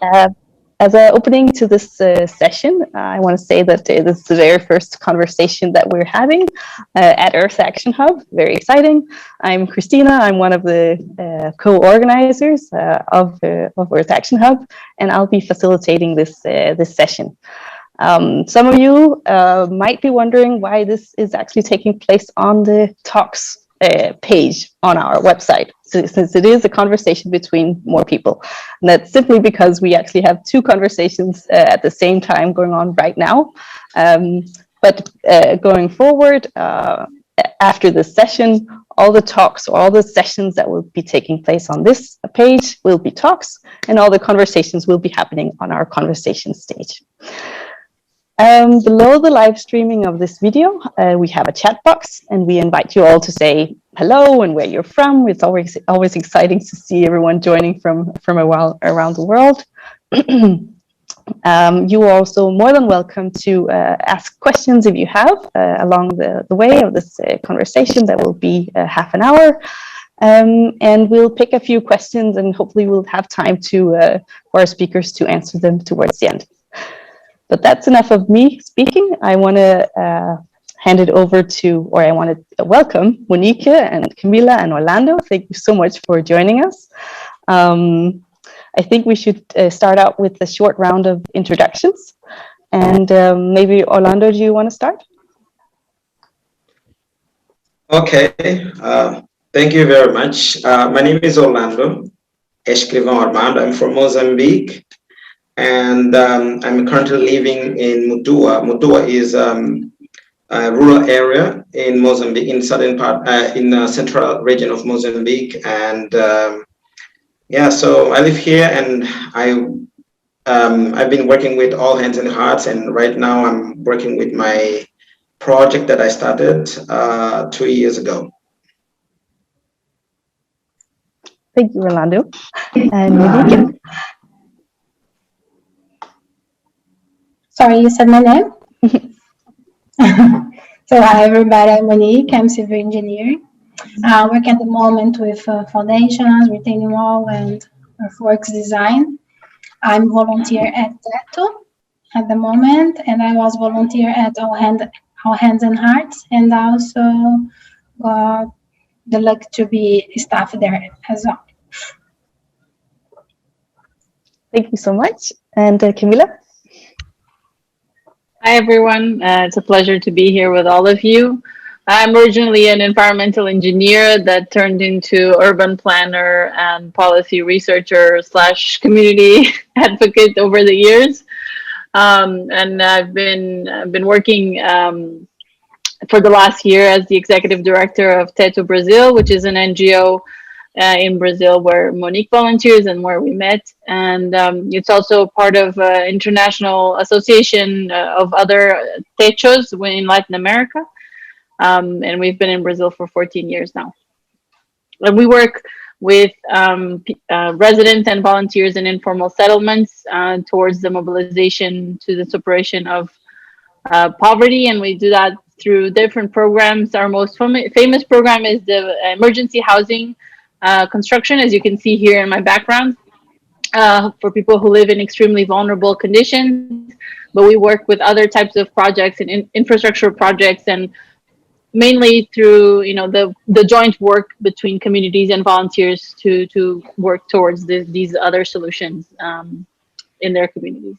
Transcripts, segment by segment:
Uh, as an opening to this session, I want to say that this is the very first conversation that we're having at Earth Action Hub. Very exciting. I'm Christina. I'm one of the co-organizers of Earth Action Hub, and I'll be facilitating this session. Some of you might be wondering why this is actually taking place on the talks page on our website, since it is a conversation between more people. And that's simply because we actually have two conversations at the same time going on right now. But going forward, after this session, all the talks or all the sessions that will be taking place on this page will be talks, and all the conversations will be happening on our conversation stage. Below the live streaming of this video, we have a chat box, and we invite you all to say hello and where you're from. It's always exciting to see everyone joining from around the world. You are also more than welcome to ask questions if you have along the way of this conversation that will be half an hour. And we'll pick a few questions, and hopefully we'll have time for our speakers to answer them towards the end. But that's enough of me speaking. I want to hand it over to, or I want to welcome Monike and Camila and Orlando. Thank you so much for joining us. I think we should start out with a short round of introductions. And maybe Orlando, do you want to start? Okay, thank you very much. My name is Orlando Armando. I'm from Mozambique. And I'm currently living in Mutua. Mutua is a rural area in Mozambique, in southern part, in the central region of Mozambique. And yeah, so I live here, and I've been working with All Hands and Hearts, and right now I'm working with my project that I started 2 years ago. Thank you, Orlando. And Monike? Sorry, you said my name? So hi everybody, I'm Monike, I'm civil engineer. I work at the moment with foundations, retaining wall, and earthworks design. I'm volunteer at TETO at the moment, and I was volunteer at All Hands and Hearts, and I also got the luck to be staff there as well. Thank you so much. And Camila? Hi, everyone. It's a pleasure to be here with all of you. I'm originally an environmental engineer that turned into urban planner and policy researcher / community advocate over the years. And I've been working for the last year as the executive director of TETO Brazil, which is an NGO in Brazil where Monike volunteers and where we met. And it's also part of an international association of other TETOs in Latin America. And we've been in Brazil for 14 years now. And we work with residents and volunteers in informal settlements towards the mobilization to the suppression of poverty. And we do that through different programs. Our most famous program is the emergency housing construction, as you can see here in my background, for people who live in extremely vulnerable conditions. But we work with other types of projects and infrastructure projects, and mainly through the joint work between communities and volunteers to work towards these other solutions in their communities.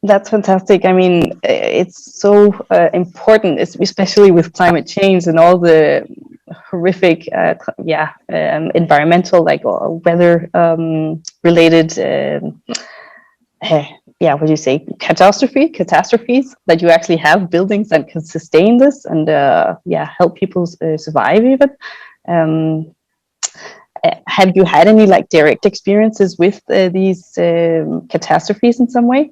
That's fantastic. I mean, it's so important, especially with climate change and all the horrific, environmental, like weather related, what do you say, catastrophes, that you actually have buildings that can sustain this and help people survive even. Have you had any like direct experiences with these catastrophes in some way?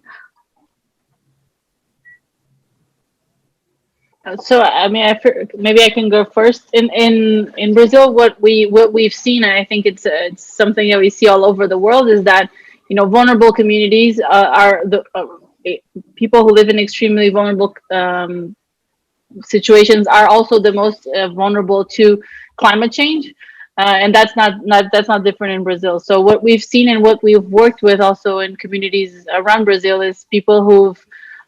So I mean, maybe I can go first. In Brazil, what we've seen, and I think it's something that we see all over the world, is that vulnerable communities are the people who live in extremely vulnerable situations are also the most vulnerable to climate change. and that's not different in Brazil. So what we've seen and what we've worked with also in communities around Brazil is people who've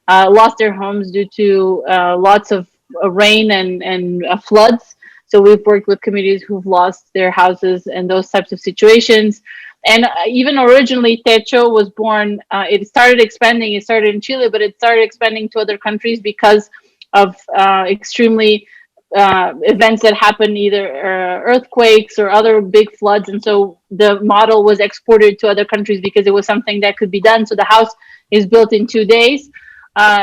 lost their homes due to lots of rain and floods. So we've worked with communities who've lost their houses and those types of situations. And even originally, TETO was born. It started expanding. It started in Chile, but it started expanding to other countries because of extremely events that happen, either earthquakes or other big floods. And so the model was exported to other countries because it was something that could be done. So the house is built in 2 days.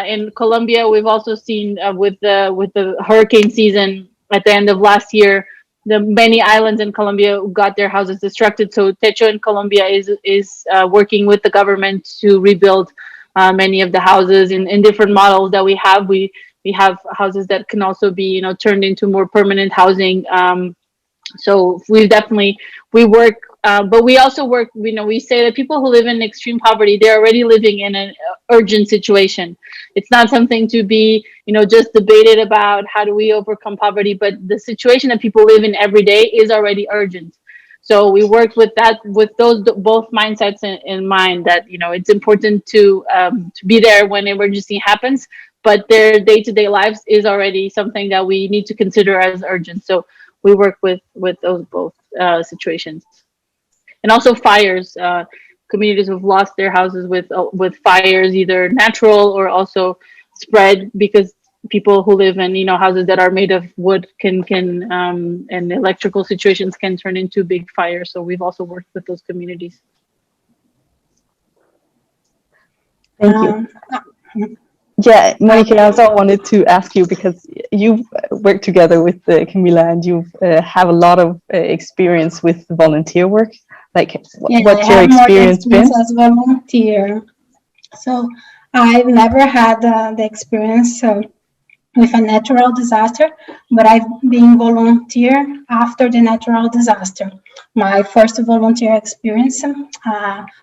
In Colombia, we've also seen with the hurricane season at the end of last year, the many islands in Colombia got their houses destructed. So TETO in Colombia is working with the government to rebuild many of the houses in different models that we have. We have houses that can also be, turned into more permanent housing. So we work, but we also work, we say that people who live in extreme poverty, they're already living in an urgent situation. It's not something to be, just debated about how do we overcome poverty, but the situation that people live in every day is already urgent. So we work with those both mindsets in mind, that, it's important to be there when emergency happens, but their day-to-day lives is already something that we need to consider as urgent. So we work with those both situations, and also fires. Communities who've lost their houses with fires, either natural or also spread, because people who live in houses that are made of wood can and electrical situations can turn into big fires. So we've also worked with those communities. Thank you. Yeah, Monike, I also wanted to ask you, because you've worked together with Camila, and you have a lot of experience with volunteer work. Like, what's your experience been? As volunteer. So I've never had the experience with a natural disaster, but I've been volunteer after the natural disaster. My first volunteer experience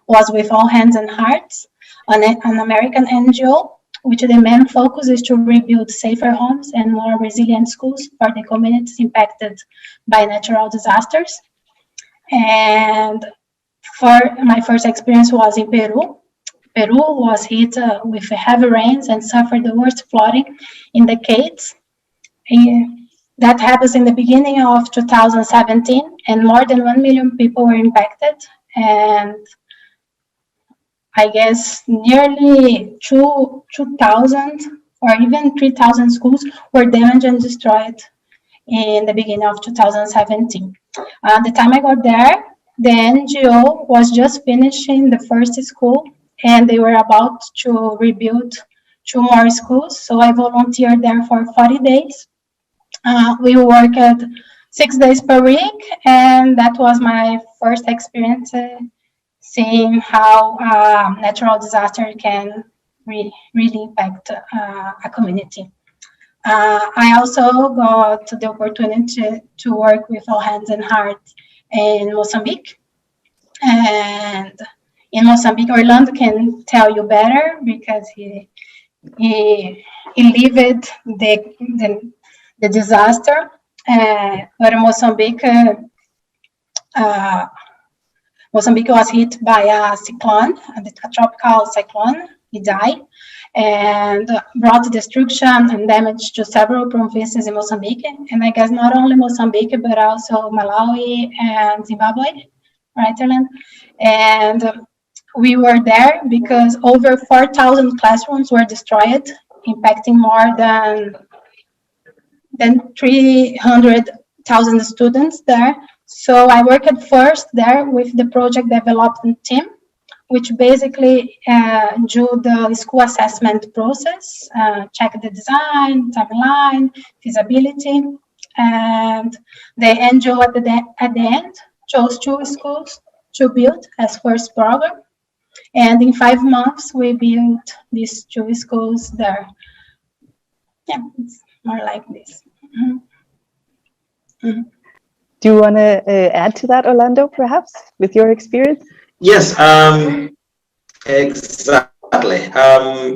was with All Hands and Hearts, an American NGO, which the main focus is to rebuild safer homes and more resilient schools for the communities impacted by natural disasters. And for my first experience was in Peru. Peru was hit with heavy rains and suffered the worst flooding in decades. That happens in the beginning of 2017, and more than 1 million people were impacted. And I guess nearly 2,000 or even 3,000 schools were damaged and destroyed in the beginning of 2017. The time I got there, the NGO was just finishing the first school, and they were about to rebuild 2 more schools. So I volunteered there for 40 days. We worked 6 days per week, and that was my first experience seeing how natural disaster can really impact a community. I also got the opportunity to work with All Hands and Hearts in Mozambique. And in Mozambique, Orlando can tell you better, because he lived the disaster. But Mozambique was hit by a cyclone, a tropical cyclone. It died and brought destruction and damage to several provinces in Mozambique. And I guess not only Mozambique, but also Malawi and Zimbabwe, right, Orlando? And we were there because over 4,000 classrooms were destroyed, impacting more than 300,000 students there. So I worked first there with the project development team, which basically do the school assessment process, check the design, timeline, feasibility, and the NGO at the end chose 2 schools to build as first program. And in 5 months, we built these 2 schools there. Yeah, it's more like this. Mm-hmm. Mm-hmm. Do you want to add to that, Orlando, perhaps, with your experience? Yes, exactly.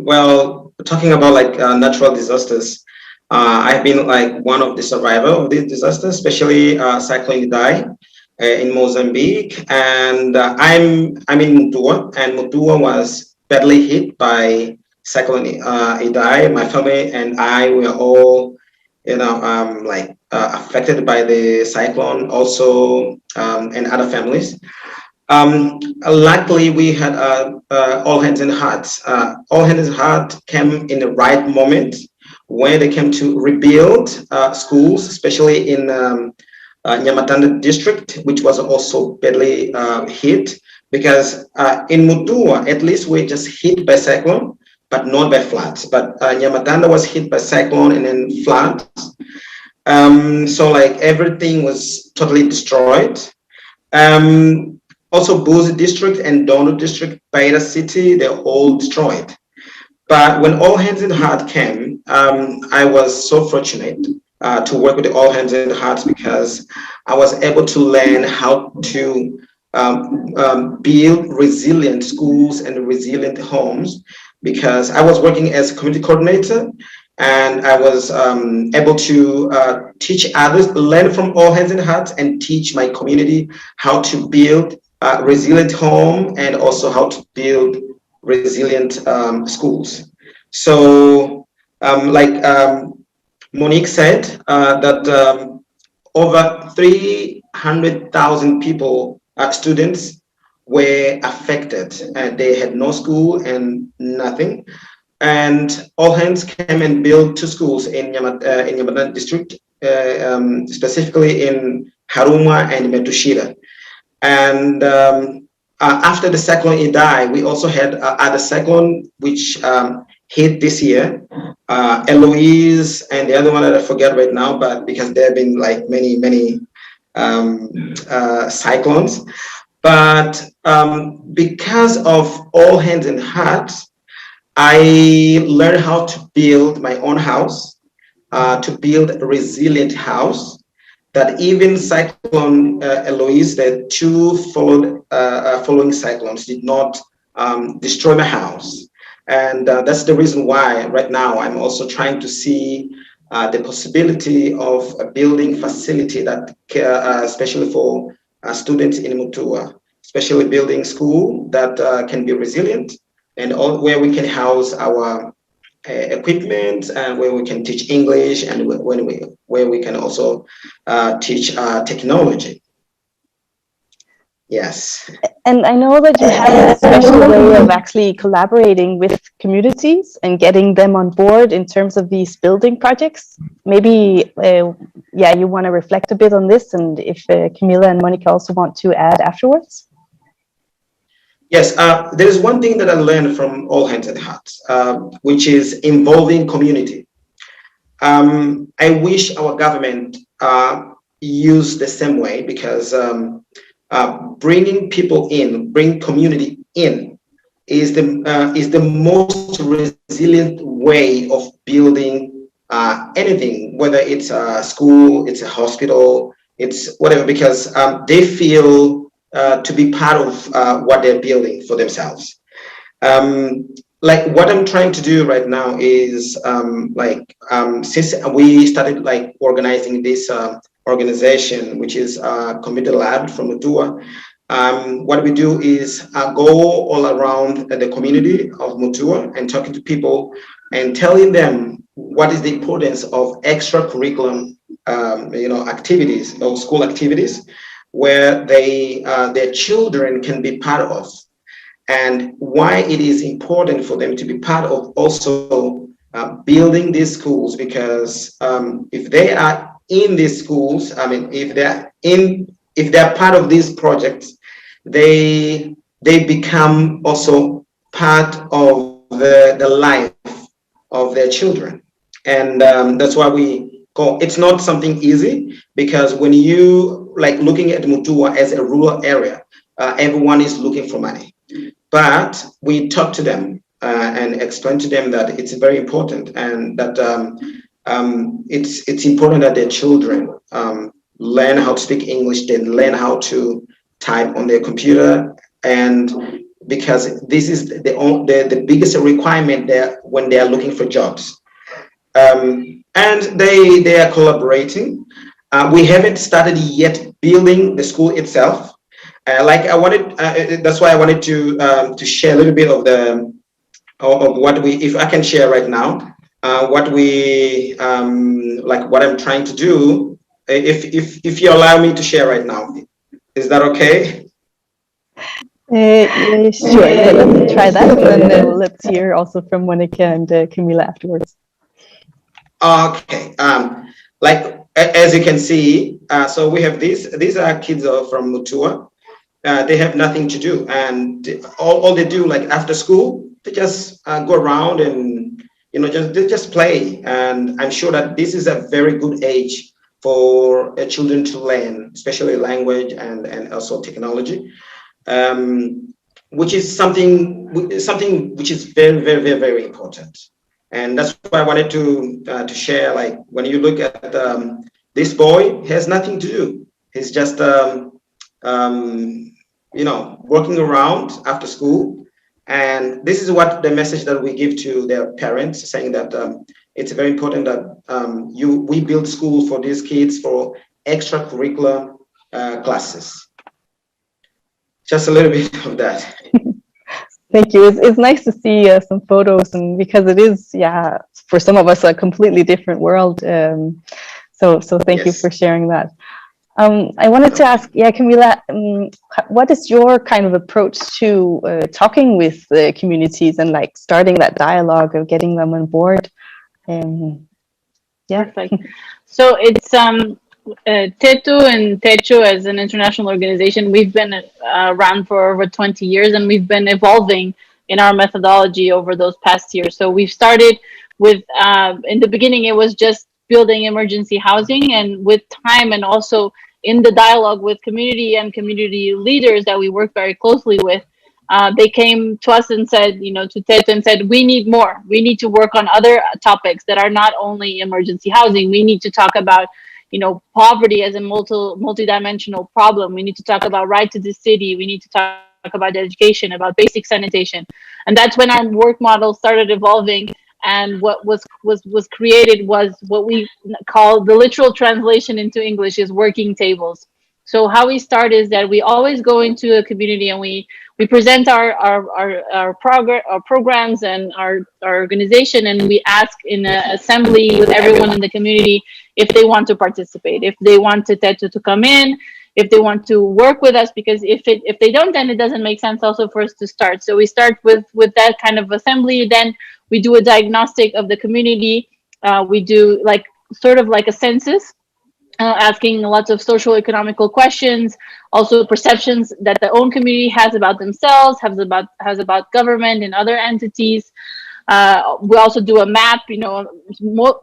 Well, talking about like natural disasters, I've been like one of the survivors of these disasters, especially Cyclone Idai. in Mozambique, and I'm in Mutua, and Mutua was badly hit by Cyclone Idai. My family and I were all, affected by the cyclone, also, and other families. Luckily, we had all hands in hearts. All hands in heart came in the right moment when they came to rebuild schools, especially in Nyamatanda district, which was also badly hit. Because in Mutua, at least we're just hit by cyclone, but not by floods. But Nyamatanda was hit by cyclone and then floods. So like everything was totally destroyed. Also, Buzi district and Dondo district, Beira city, they're all destroyed. But when All Hands in Heart came, I was so fortunate to work with the All Hands in Heart because I was able to learn how to build resilient schools and resilient homes because I was working as a community coordinator and I was able to teach others, learn from All Hands in Heart and teach my community how to build resilient home and also how to build resilient schools. So, Monique said, that over 300,000 people, students, were affected. They had no school and nothing. And All Hands came and built two schools in Yamatan district, specifically in Haruma and Metushira. And after the cyclone Idai, we also had other cyclone which hit this year. Eloise and the other one that I forget right now, but because there have been like many cyclones. But because of All Hands in Heart, I learned how to build my own house, to build a resilient house that even Cyclone Eloise, the two following cyclones did not destroy my house. And that's the reason why right now I'm also trying to see the possibility of a building facility that, especially for students in Mutua, especially building school that can be resilient and where we can house our equipment and where we can teach English and where we can also teach technology. Yes. And I know that you have a special way of actually collaborating with communities and getting them on board in terms of these building projects. Maybe, you want to reflect a bit on this, and if Camila and Monike also want to add afterwards. Yes, there's one thing that I learned from All Hands in Heart, which is involving community. I wish our government used the same way because bringing people in, bring community in, is the most resilient way of building anything, whether it's a school, it's a hospital, it's whatever, because they feel to be part of what they're building for themselves. Like what I'm trying to do right now is since we started like organizing this organization, which is Community Lab from Mutua, what we do is go all around the community of Mutua and talking to people and telling them what is the importance of extracurriculum activities or school activities where their children can be part of, and why it is important for them to be part of also building these schools, because if they are in these schools, if they're part of these projects, they become also part of the life of their children. And that's why we call it's not something easy, because when you like looking at Mutua as a rural area, everyone is looking for money. But we talk to them and explain to them that it's very important, and that it's important that their children learn how to speak English, then learn how to type on their computer, and because this is the biggest requirement there when they are looking for jobs. And they are collaborating. We haven't started yet building the school itself. That's why I wanted to share a little bit of what we, if I can share right now, what we like, what I'm trying to do. If you allow me to share right now, is that okay? Yeah, sure. Let's try that, and then let's hear also from Monike and Camila afterwards. Okay. As you can see, so we have these are kids from Mutua. They have nothing to do, and all they do, like after school, they just go around and they just play. And I'm sure that this is a very good age for children to learn, especially language and also technology, which is something which is very, very, very, very important. And that's why I wanted to share. Like, when you look at this boy, he has nothing to do. He's just working around after school. And this is what the message that we give to their parents, saying that it's very important that we build school for these kids for extracurricular classes. Just a little bit of that. Thank you. It's nice to see some photos, and because it is, yeah, for some of us a completely different world. So thank you for sharing that. I wanted to ask, Camila, what is your kind of approach to talking with the communities and like starting that dialogue of getting them on board? Perfect. So it's TETO and TETO as an international organization. We've been around for over 20 years, and we've been evolving in our methodology over those past years. So we've started with, in the beginning, it was just building emergency housing, and with time and also in the dialogue with community and community leaders that we work very closely with, they came to us and said, to TETO, and said, we need more. We need to work on other topics that are not only emergency housing. We need to talk about poverty as a multi-dimensional problem. We need to talk about right to the city. We need to talk about education, about basic sanitation. And that's when our work model started evolving. And what was created was what we call, the literal translation into English is working tables. So how we start is that we always go into a community and we present our programs and our organization, and we ask in an assembly with everyone in the community if they want to participate, if they want TETO to come in, if they want to work with us, because if they don't, then it doesn't make sense also for us to start. So we start with that kind of assembly. Then we do a diagnostic of the community. We do sort of like a census, asking lots of social economical questions, also perceptions that the own community has about themselves, has about government and other entities. We also do a map. A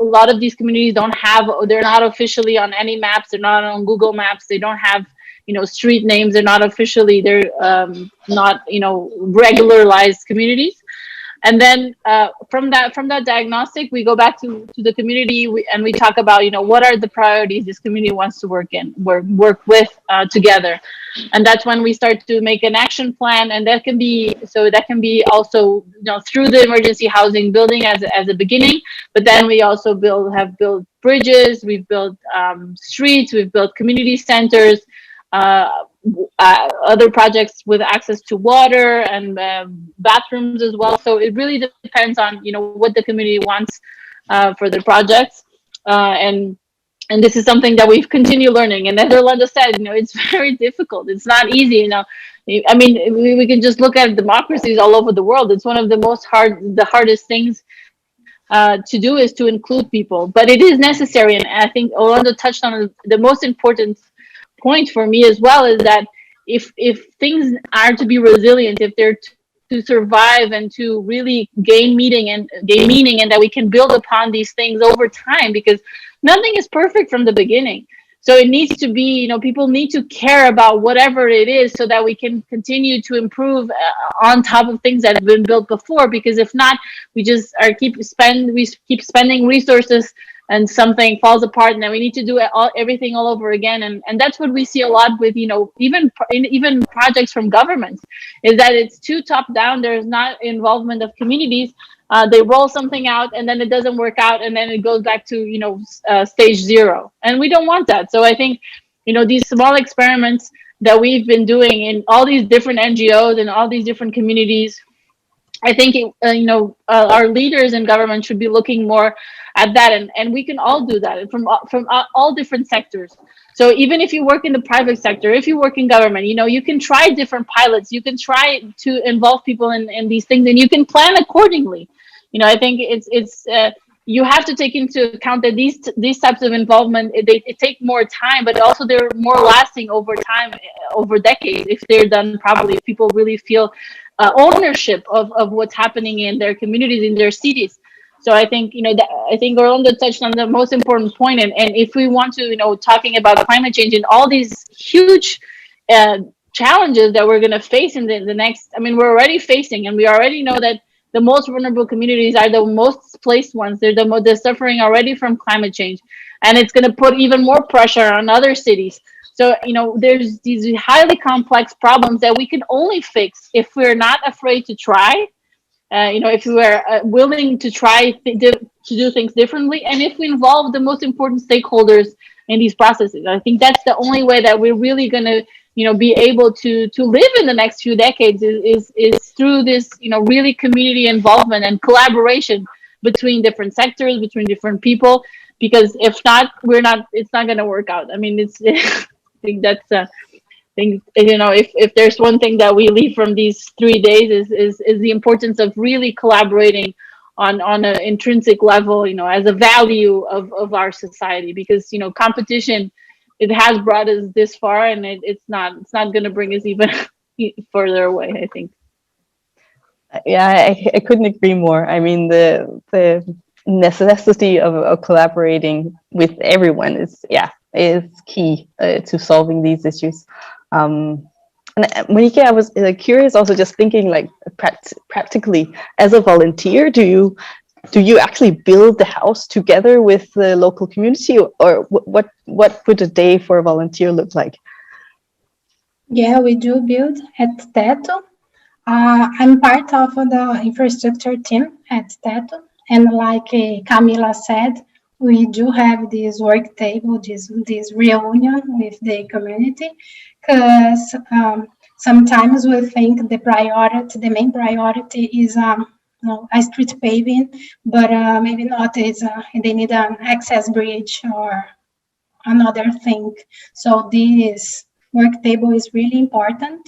lot of these communities they're not officially on any maps. They're not on Google Maps. They don't have street names. They're not officially, they're not regularized communities. And then from that diagnostic, we go back to the community, and we talk about what are the priorities this community wants to work with together. And that's when we start to make an action plan, and that can be also through the emergency housing building as a beginning. But then we also have built bridges, we've built streets, we've built community centers, other projects with access to water and bathrooms as well. So it really depends on what the community wants for their projects, and this is something that we've continued learning. And as Orlando said, it's very difficult. It's not easy. I mean, we can just look at democracies all over the world. It's one of the hardest things to do, is to include people, but it is necessary. And I think Orlando touched on the most important point for me as well, is that if things are to be resilient, if they're to survive and to really gain meaning, and that we can build upon these things over time, because nothing is perfect from the beginning. So it needs to be, people need to care about whatever it is, so that we can continue to improve on top of things that have been built before. Because if not, we just keep spending resources, and something falls apart, and then we need to do everything all over again. And that's what we see a lot with, even projects from governments, is that it's too top down. There's not involvement of communities, they roll something out and then it doesn't work out, and then it goes back to, you know, stage zero, and we don't want that. So I think, you know, these small experiments that we've been doing in all these different NGOs and all these different communities, I think our leaders in government should be looking more at that, and we can all do that from all different sectors. So even if you work in the private sector, if you work in government, you know, you can try different pilots, you can try to involve people in these things, and you can plan accordingly. You know, I think it's you have to take into account that these types of involvement, it take more time, but also they're more lasting over time, over decades, if they're done properly, if people really feel ownership of what's happening in their communities, in their cities. So I think, you know, that, I think Orlando touched on the most important point, and if we want to, you know, talking about climate change and all these huge uh, challenges that we're going to face in the next, I mean, we're already facing, and we already know that the most vulnerable communities are the most displaced ones. They're suffering already from climate change, and it's going to put even more pressure on other cities. So, you know, there's these highly complex problems that we can only fix if we're not afraid to try. You know, if we are willing to try to do things differently, and if we involve the most important stakeholders in these processes, I think that's the only way that we're really going to, you know, be able to live in the next few decades is through this, you know, really community involvement and collaboration between different sectors, between different people. Because if not, it's not going to work out. I mean, it's I think that's think, you know, if there's one thing that we leave from these 3 days is the importance of really collaborating on an intrinsic level, you know, as a value of our society. Because, you know, competition, it has brought us this far, and it's not going to bring us even further away, I think. Yeah, I couldn't agree more. I mean, the necessity of collaborating with everyone is key to solving these issues. And Monike, I was curious, also just thinking, like, practically, as a volunteer, do you actually build the house together with the local community, or what would a day for a volunteer look like? Yeah, we do build at TETO. I'm part of the infrastructure team at TETO, and like Camila said, we do have this work table, this reunion with the community, because sometimes we think the main priority is a street paving, but maybe not. They need an access bridge or another thing. So this work table is really important,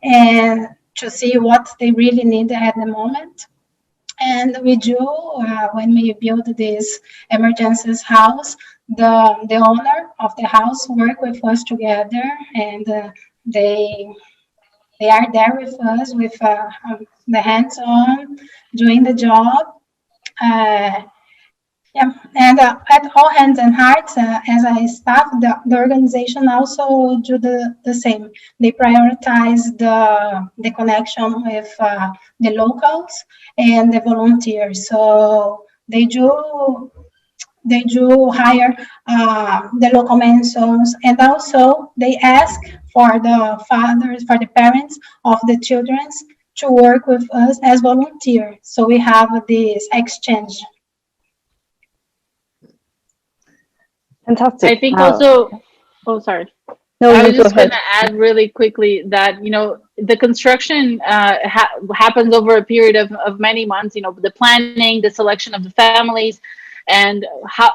and to see what they really need at the moment. And we do, when we build this emergencies house, the owner of the house work with us together, and they are there with us with the hands on doing the job. Yeah, and at All Hands and Hearts, as a staff, the organization also do the same. They prioritize the connection with the locals and the volunteers. So they do hire the local mentions, and also they ask for the fathers, for the parents of the children to work with us as volunteers. So we have this exchange. Fantastic. I think also, oh, sorry. No, I you was go just ahead. going to add really quickly that, you know, the construction happens over a period of many months, you know, the planning, the selection of the families, and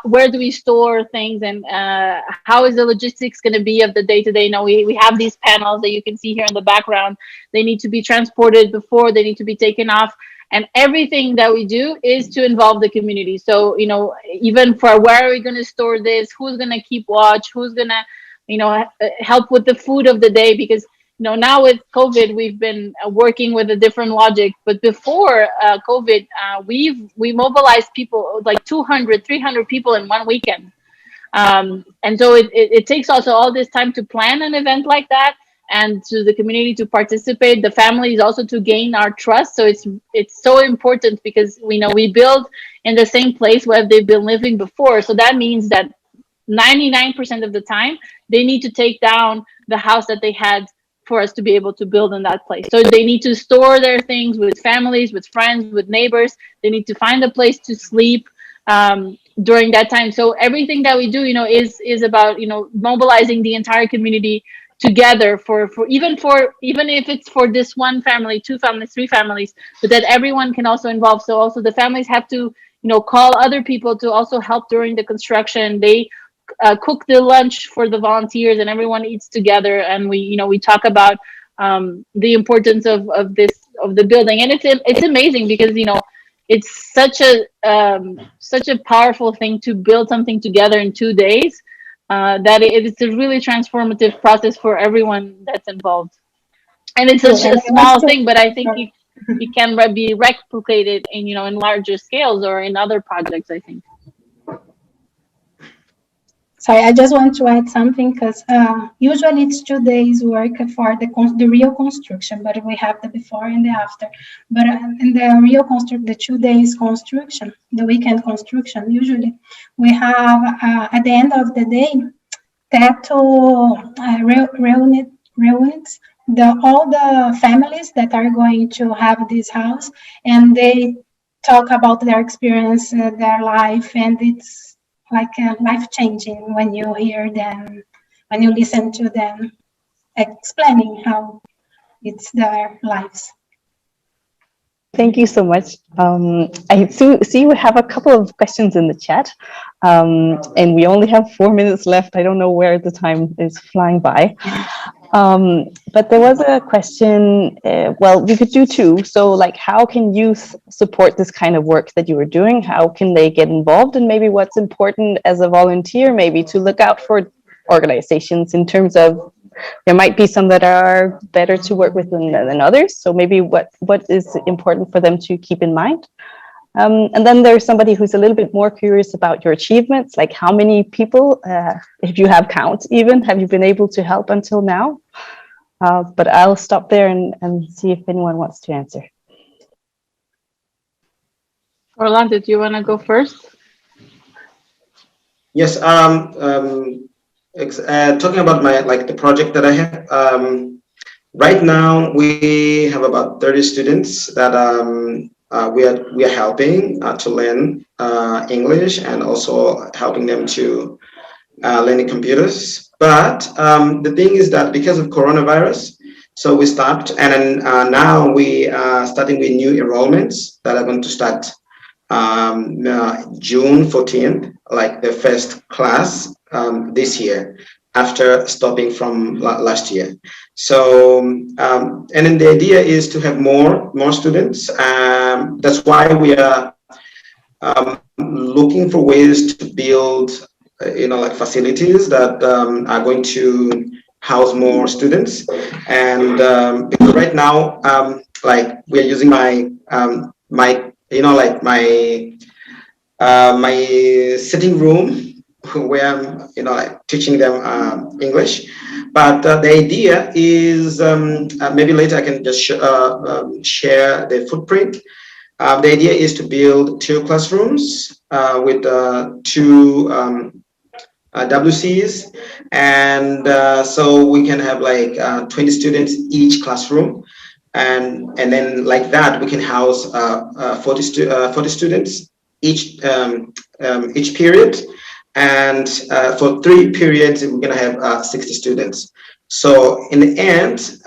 where do we store things, and how is the logistics going to be of the day-to-day. You know, we have these panels that you can see here in the background. They need to be transported before they need to be taken off. And everything that we do is to involve the community. So, you know, even for where are we going to store this, who's going to keep watch, who's going to, you know, help with the food of the day. Because, you know, now with COVID, we've been working with a different logic. But before COVID, we mobilized people, like 200, 300 people in one weekend. And so it takes also all this time to plan an event like that, and to the community to participate, the families also to gain our trust. So it's so important, because we know we build in the same place where they've been living before. So that means that 99% of the time they need to take down the house that they had for us to be able to build in that place. So they need to store their things with families, with friends, with neighbors. They need to find a place to sleep during that time. So everything that we do, is about, mobilizing the entire community together for even if it's for this one family, two families, three families, but that everyone can also involve. So also the families have to, call other people to also help during the construction. They cook the lunch for the volunteers, and everyone eats together. And we talk about the importance of the building, and it's amazing because it's such a powerful thing to build something together in 2 days. That it's a really transformative process for everyone that's involved. And it's such a small thing, but I think it can be replicated in larger scales or in other projects, I think. Sorry, I just want to add something because usually it's 2 days work for the real construction, but we have the before and the after. But in the real the 2 days construction, the weekend construction, usually we have at the end of the day, TETO reunites all the families that are going to have this house, and they talk about their experience, their life, and it's like life-changing when you hear them, when you listen to them explaining how it's their lives. Thank you so much. I see we have a couple of questions in the chat, and we only have 4 minutes left. I don't know where the time is flying by. But there was a question, well, we could do two. So like, how can youth support this kind of work that you are doing? How can they get involved? And maybe what's important as a volunteer, maybe to look out for organizations in terms of, there might be some that are better to work with than others. So maybe what is important for them to keep in mind. And then there's somebody who's a little bit more curious about your achievements, like how many people, if you have counts even, have you been able to help until now? But I'll stop there and see if anyone wants to answer. Orlando, do you want to go first? Yes. Talking about the project that I have. Right now, we have about 30 students that we are helping to learn English, and also helping them to learn computers. But the thing is that because of coronavirus, so we stopped, and then now we are starting with new enrollments that are going to start June 14th, like the first class this year, after stopping from last year. So, and then the idea is to have more students. That's why we are looking for ways to build, facilities that are going to house more students. And because right now, we are using my sitting room, where I'm teaching them English. But the idea is, maybe later I can just share the footprint. The idea is to build 2 classrooms with 2 WCs, and so we can have 20 students each classroom, and then like that we can house 40 students each period. And for 3 periods, we're going to have 60 students. So in the end,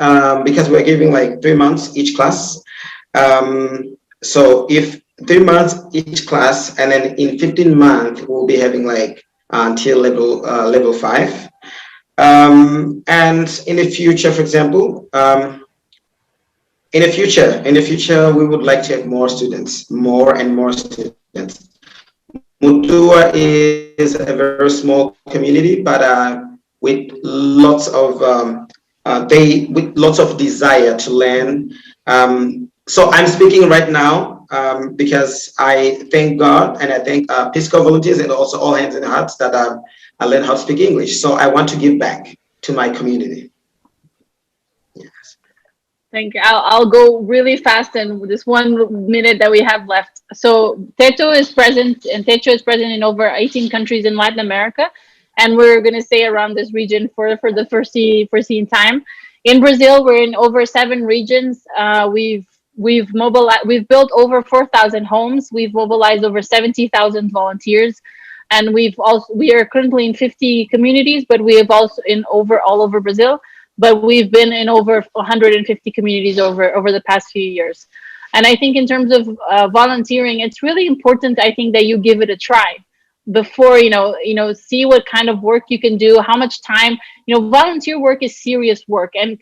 because we're giving 3 months each class, so if 3 months each class, and then in 15 months, we'll be having until level 5. And in the future, for example, in the future, we would like to have more and more students. Mutua is a very small community, but with lots of desire to learn. So I'm speaking right now because I thank God, and I thank Peace Corps volunteers, and also All Hands and Hearts that I learned how to speak English. So I want to give back to my community. Thank you. I'll go really fast in this 1 minute that we have left. So TETO is present in over 18 countries in Latin America, and we're going to stay around this region for the foreseen time. In Brazil, we're in over 7 regions. We've mobilized. We've built over 4,000 homes. We've mobilized over 70,000 volunteers, and we are currently in 50 communities, but we have also in over all over Brazil. But we've been in over 150 communities over the past few years. And I think in terms of volunteering, it's really important. I think that you give it a try before see what kind of work you can do, how much time. Volunteer work is serious work, and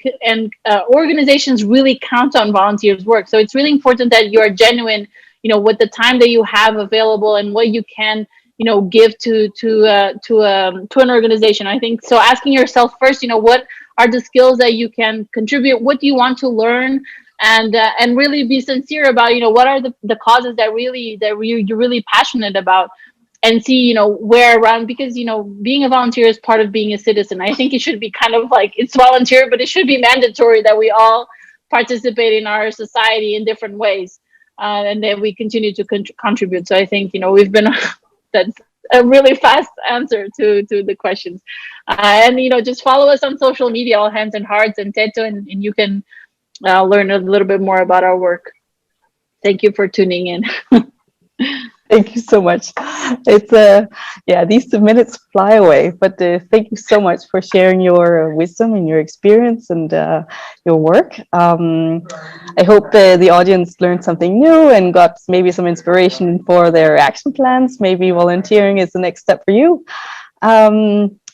organizations really count on volunteers work. So it's really important that you are genuine with the time that you have available and what you can give to an organization. I think so, asking yourself first, what are the skills that you can contribute, what do you want to learn, and really be sincere about what are the causes that you're really passionate about, and see where around, because being a volunteer is part of being a citizen. I think it should be kind of like, it's volunteer, but it should be mandatory that we all participate in our society in different ways, and that we continue to contribute. So I think we've been that's a really fast answer to the questions, and just follow us on social media, All Hands and Hearts and TETO, and you can learn a little bit more about our work. Thank you for tuning in. Thank you so much. It's these 2 minutes fly away, but thank you so much for sharing your wisdom and your experience and your work. I hope the audience learned something new and got maybe some inspiration for their action plans. Maybe volunteering is the next step for you.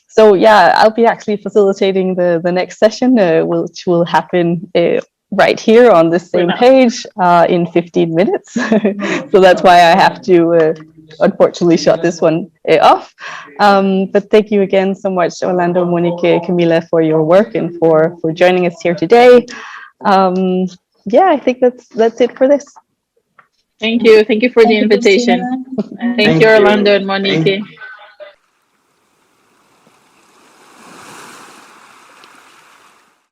So yeah, I'll be actually facilitating the next session, which will happen right here on the same page in 15 minutes. So that's why I have to unfortunately shut this one off. But thank you again so much, Orlando, Monike, Camila, for your work and for joining us here today. I think that's it for this. Thank you for the invitation. Thank you, Orlando and Monike.